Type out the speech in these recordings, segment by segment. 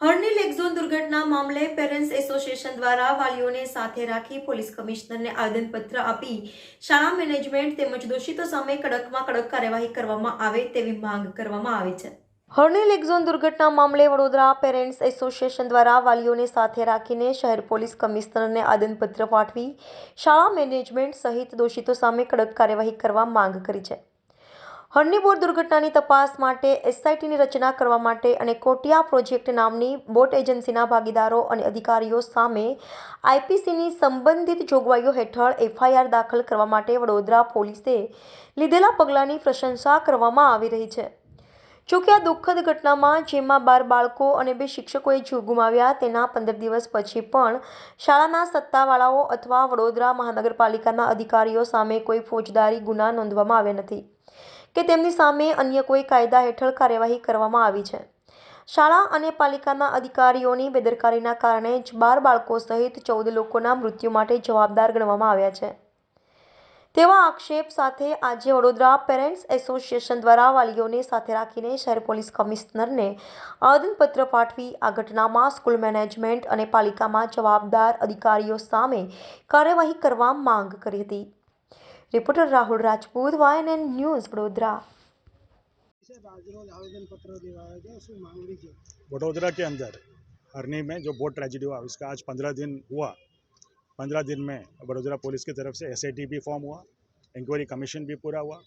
હરની lake zone દુર્ઘટના મામલે parents association દ્વારા વાલીઓને સાથે રાખી પોલીસ કમિશનરને આવેદનપત્ર આપી શાળા મેનેજમેન્ટ તેમજ દોષિતો સામે કડકમાં કડક કાર્યવાહી કરવામાં આવે તેવી માંગ કરવામાં આવી છે। હરની લેક ઝોન દુર્ઘટના મામલે વડોદરા પેરેન્ટ્સ એસોસિએશન દ્વારા વાલીઓને સાથે રાખીને શહેર પોલીસ કમિશનરને આવેદનપત્ર પાઠવી શાળા મેનેજમેન્ટ સહિત દોષિતો સામે કડક કાર્યવાહી કરવા માંગ કરી છે। હરની બોટ દુર્ઘટનાની તપાસ માટે એસઆઈટીની રચના કરવા માટે અને કોટિયા પ્રોજેક્ટ નામની બોટ એજન્સીના ભાગીદારો અને અધિકારીઓ સામે આઈપીસીની સંબંધિત જોગવાઈઓ હેઠળ એફઆઈઆર દાખલ કરવા માટે વડોદરા પોલીસે લીધેલા પગલાંની પ્રશંસા કરવામાં આવી રહી છે। જોકે આ દુઃખદ ઘટનામાં જેમાં 12 બાળકો અને 2 શિક્ષકોએ જીવ ગુમાવ્યા તેના 15 દિવસ પછી પણ શાળાના સત્તાવાળાઓ અથવા વડોદરા મહાનગરપાલિકાના અધિકારીઓ સામે કોઈ ફોજદારી ગુના નોંધવામાં આવ્યા નથી કે તેમની સામે અન્ય કોઈ કાયદા હેઠળ કાર્યવાહી કરવામાં આવી છે। શાળા અને પાલિકાના અધિકારીઓની બેદરકારીના કારણે જ 12 બાળકો સહિત 14 લોકોના મૃત્યુ માટે જવાબદાર ગણવામાં આવ્યા છે। તેવા આક્ષેપ સાથે આજે વડોદરા પેરેન્ટ્સ એસોસિએશન દ્વારા વાલીઓને સાથે રાખીને શહેર પોલીસ કમિશનરને આવેદનપત્ર પાઠવી આ ઘટનામાં સ્કૂલ મેનેજમેન્ટ અને પાલિકામાં જવાબદાર અધિકારીઓ સામે કાર્યવાહી કરવા માંગ કરી હતી। Reporter Rahul Rajput YNN news Vadodara. Vadodara के अंदर हरनी में जो बोट ट्रेजेडी हुआ उसका आज 15 दिन हुआ। 15 दिन में वडोदरा पुलिस की तरफ से एसआईटी भी फॉर्म हुआ, इंक्वायरी कमीशन भी पूरा हुआ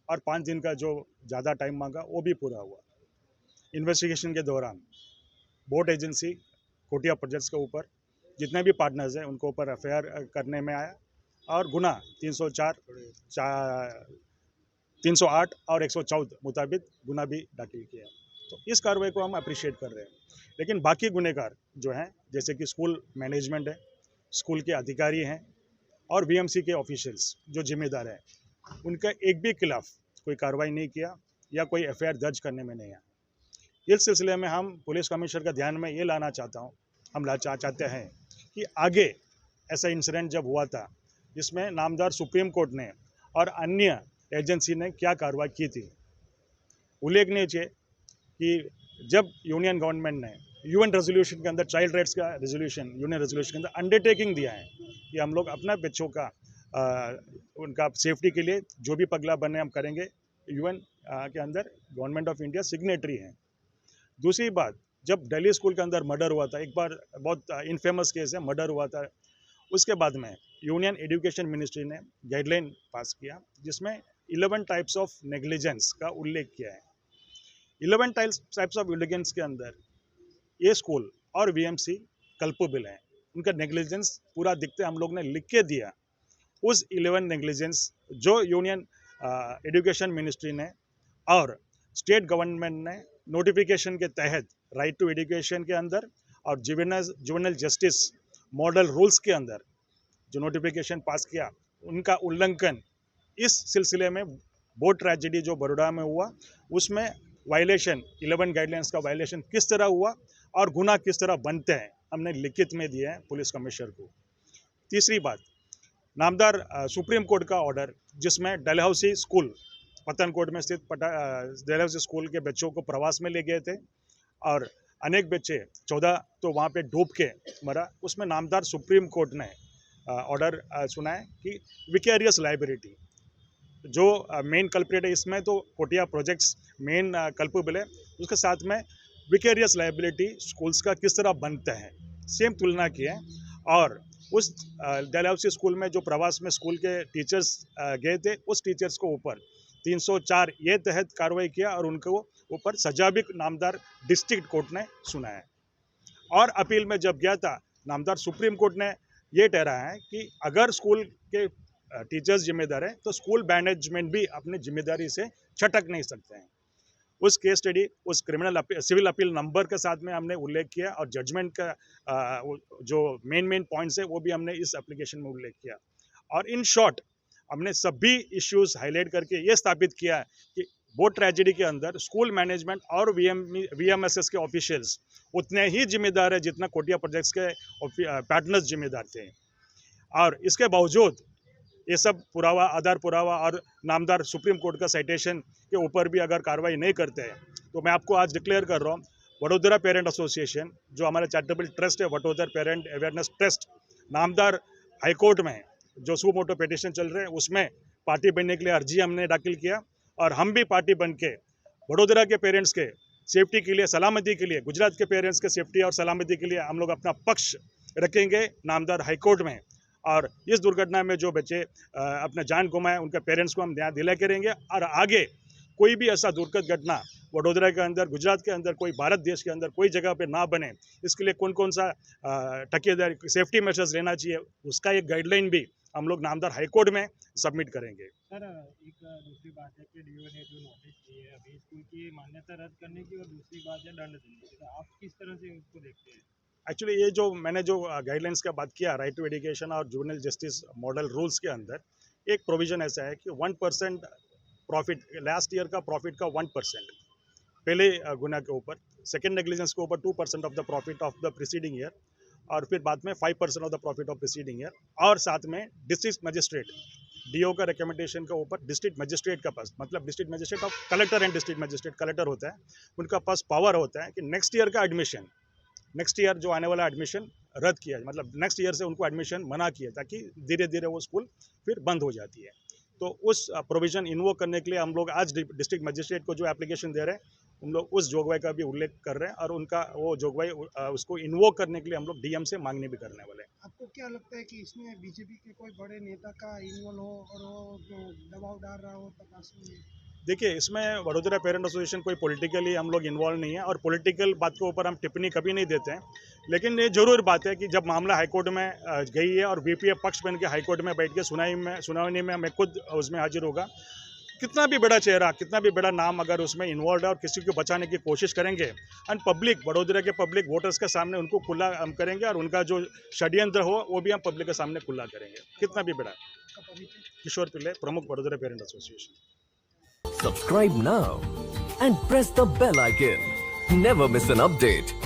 और 5 दिन का जो ज़्यादा टाइम मांगा वो भी पूरा हुआ। इन्वेस्टिगेशन के दौरान बोट एजेंसी कोटिया प्रोजेक्ट्स के ऊपर जितने भी पार्टनर्स हैं उनको ऊपर एफआईआर करने में आया और गुना 308 और 114 मुताबिक गुना भी दाखिल किया। तो इस कार्रवाई को हम अप्रिशिएट कर रहे हैं। लेकिन बाकी गुनहगार जो हैं जैसे कि स्कूल मैनेजमेंट है, स्कूल के अधिकारी हैं और बीएमसी के ऑफिशियल्स जो जिम्मेदार हैं, उनका एक भी खिलाफ कोई कार्रवाई नहीं किया या कोई एफआईआर दर्ज करने में नहीं आया। इस सिलसिले में हम पुलिस कमिश्नर का ध्यान में ये लाना चाहते हैं कि आगे ऐसा इंसिडेंट जब हुआ था जिसमें नामदार सुप्रीम कोर्ट ने और अन्य एजेंसी ने क्या कार्रवाई की थी। उल्लेखनीय है कि जब यूनियन गवर्नमेंट ने यूएन रेजोल्यूशन के अंदर चाइल्ड राइट्स का रेजोल्यूशन यूनियन रेजोल्यूशन के अंदर अंडरटेकिंग दिया है कि हम लोग अपना बच्चों का उनका सेफ्टी के लिए जो भी पगला बने हम करेंगे। यूएन के अंदर गवर्नमेंट ऑफ इंडिया सिग्नेटरी है। दूसरी बात, जब दिल्ली स्कूल के अंदर मर्डर हुआ था, एक बार बहुत इनफेमस केस है, मर्डर हुआ था, उसके बाद में यूनियन एजुकेशन मिनिस्ट्री ने गाइडलाइन पास किया जिसमें 11 टाइप्स ऑफ नेग्लिजेंस का उल्लेख किया है। 11 टाइप्स ऑफ नेग्लिजेंस के अंदर ये स्कूल और वीएमसी कल्पेबल हैं। उनका नेग्लिजेंस पूरा दिखते हम लोग ने लिख के दिया। उस 11 नेग्लिजेंस जो यूनियन एजुकेशन मिनिस्ट्री ने और स्टेट गवर्नमेंट ने नोटिफिकेशन के तहत राइट टू एजुकेशन के अंदर और जुवेनाइल जस्टिस मॉडल रूल्स के अंदर जो नोटिफिकेशन पास किया, उनका उल्लंघन इस सिलसिले में बोट ट्रेजेडी जो बड़ौदा में हुआ उसमें वायलेशन 11 गाइडलाइंस का वायलेशन किस तरह हुआ और गुना किस तरह बनते हैं हमने लिखित में दिए हैं पुलिस कमिश्नर को। तीसरी बात, नामदार सुप्रीम कोर्ट का ऑर्डर जिसमें डलहौसी स्कूल पतनकोट में स्थित डलहौसी स्कूल के बच्चों को प्रवास में ले गए थे और अनेक बच्चे 14 तो वहाँ पे डूब के मरा। उसमें नामदार सुप्रीम कोर्ट ने ऑर्डर सुना है कि विकेरियस लायबिलिटी जो मेन कल्प्रेट है, इसमें तो कोटिया प्रोजेक्ट्स मेन कल्पेबल है, उसके साथ में विकेरियस लायबिलिटी स्कूल्स का किस तरह बनता है सेम तुलना की है। और उस डलहौसी स्कूल में जो प्रवास में स्कूल के टीचर्स गए थे उस टीचर्स को ऊपर 304 ये तहत कार्रवाई किया और उनको ऊपर सजा भी नामदार डिस्ट्रिक्ट कोर्ट ने सुना है। और अपील में जब गया था नामदार सुप्रीम कोर्ट ने ये ठहराया है कि अगर स्कूल के टीचर्स जिम्मेदार हैं तो स्कूल मैनेजमेंट भी अपनी जिम्मेदारी से छटक नहीं सकते हैं। उस केस स्टडी उस सिविल अपील नंबर के साथ में हमने उल्लेख किया और जजमेंट का जो मेन पॉइंट्स है वो भी हमने इस एप्लीकेशन में उल्लेख किया। और इन शॉर्ट हमने सभी इश्यूज हाईलाइट करके ये स्थापित किया है कि बोट ट्रेजेडी के अंदर स्कूल मैनेजमेंट और वीएमएसएस के ऑफिशियल्स उतने ही जिम्मेदार है जितना कोटिया प्रोजेक्ट्स के पार्टनर्स जिम्मेदार थे। और इसके बावजूद ये सब पुरावा, आधार पुरावा और नामदार सुप्रीम कोर्ट का साइटेशन के ऊपर भी अगर कार्रवाई नहीं करते हैं तो मैं आपको आज डिक्लेयर कर रहा हूँ वडोदरा पेरेंट एसोसिएशन, जो हमारा चैरिटेबल ट्रस्ट है वडोदरा पेरेंट अवेयरनेस ट्रस्ट, नामदार हाईकोर्ट में जो सू मोटो पिटिशन चल रहे हैं उसमें पार्टी बनने के लिए अर्जी हमने दाखिल किया और हम भी पार्टी बन के वडोदरा के पेरेंट्स के सेफ्टी के लिए, सलामती के लिए, गुजरात के पेरेंट्स के सेफ्टी और सलामती के लिए हम लोग अपना पक्ष रखेंगे नामदार हाईकोर्ट में। और इस दुर्घटना में जो बच्चे अपना जान गुमाए उनके पेरेंट्स को हम न्याय दिला करेंगे और आगे कोई भी ऐसा दुर्घटना घटना वडोदरा के अंदर, गुजरात के अंदर, कोई भारत देश के अंदर कोई जगह पे ना बने, इसके लिए कौन कौन सा टकेदारी सेफ्टी मेजर्स लेना चाहिए उसका एक गाइडलाइन भी हम लोग नामदार हाईकोर्ट में सबमिट करेंगे। सर, एक दूसरी बात है कि डीओ ने जो नोटिस दिए है अभी स्कूल की मान्यता रद्द करने की, और दूसरी बात है दंड देने की, तो आप किस तरह से उसको देखते हैं? एक्चुअली ये जो मैंने जो गाइडलाइंस का बात किया, राइट टू एजुकेशन और जुवेनाइल जस्टिस मॉडल रूल्स के अंदर एक प्रोविजन ऐसा है कि 1% प्रॉफिट, लास्ट ईयर का प्रॉफिट का 1% पहले गुना के ऊपर, सेकेंड नेग्लिजेंस के ऊपर 2% of the profit of the preceding year, और फिर बाद में 5% of the profit of preceding year, और साथ में डिस्ट्रिक्ट मजिस्ट्रेट डीओ का रिकमेंडेशन के ऊपर डिस्ट्रिक्ट मजिस्ट्रेट का पास, मतलब district magistrate of collector and district magistrate, collector होता है, उनका पास पावर होता है कि नेक्स्ट ईयर का एडमिशन, नेक्स्ट ईयर जो आने वाला एडमिशन रद्द किया, मतलब नेक्स्ट ईयर से उनको एडमिशन मना किया, ताकि धीरे धीरे वो स्कूल फिर बंद हो जाती है। तो उस प्रोविज़न इन्वोक करने के लिए हम लोग आज डिस्ट्रिक्ट मजिस्ट्रेट को जो एप्लीकेशन दे रहे हैं, हम लोग उस जोगवाई का भी उल्लेख कर रहे हैं और उनका वो जोगवाई उसको इन्वोक करने के लिए हम लोग डीएम से मांगने भी करने वाले हैं। आपको क्या लगता है कि इसमें बीजेपी के कोई बड़े नेता का इन्वॉल्व हो और वो जो दबाव डाल रहा हो तकाशी में? देखिए, इसमें वडोदरा पेरेंट एसोसिएशन कोई पॉलिटिकली हम लोग इन्वॉल्व नहीं है और पॉलिटिकल बात के ऊपर हम टिप्पणी कभी नहीं देते हैं, लेकिन ये जरूर बात है कि जब मामला हाईकोर्ट में गई है और बीपीएफ पक्ष बन के हाईकोर्ट में बैठ के सुनाई में मैं खुद उसमें हाजिर होगा, कितना भी बड़ा चेहरा, कितना भी बड़ा नाम अगर उसमें इन्वॉल्व है और किसी को बचाने की कोशिश करेंगे, एंड पब्लिक, वडोदरा के पब्लिक वोटर्स के सामने उनको खुला हम करेंगे और उनका जो षड्यंत्र हो वो भी हम पब्लिक के सामने खुला करेंगे, कितना भी बड़ा। किशोर पिल्ले, प्रमुख Vadodara parent association. Subscribe now and press the bell icon. Never miss an update.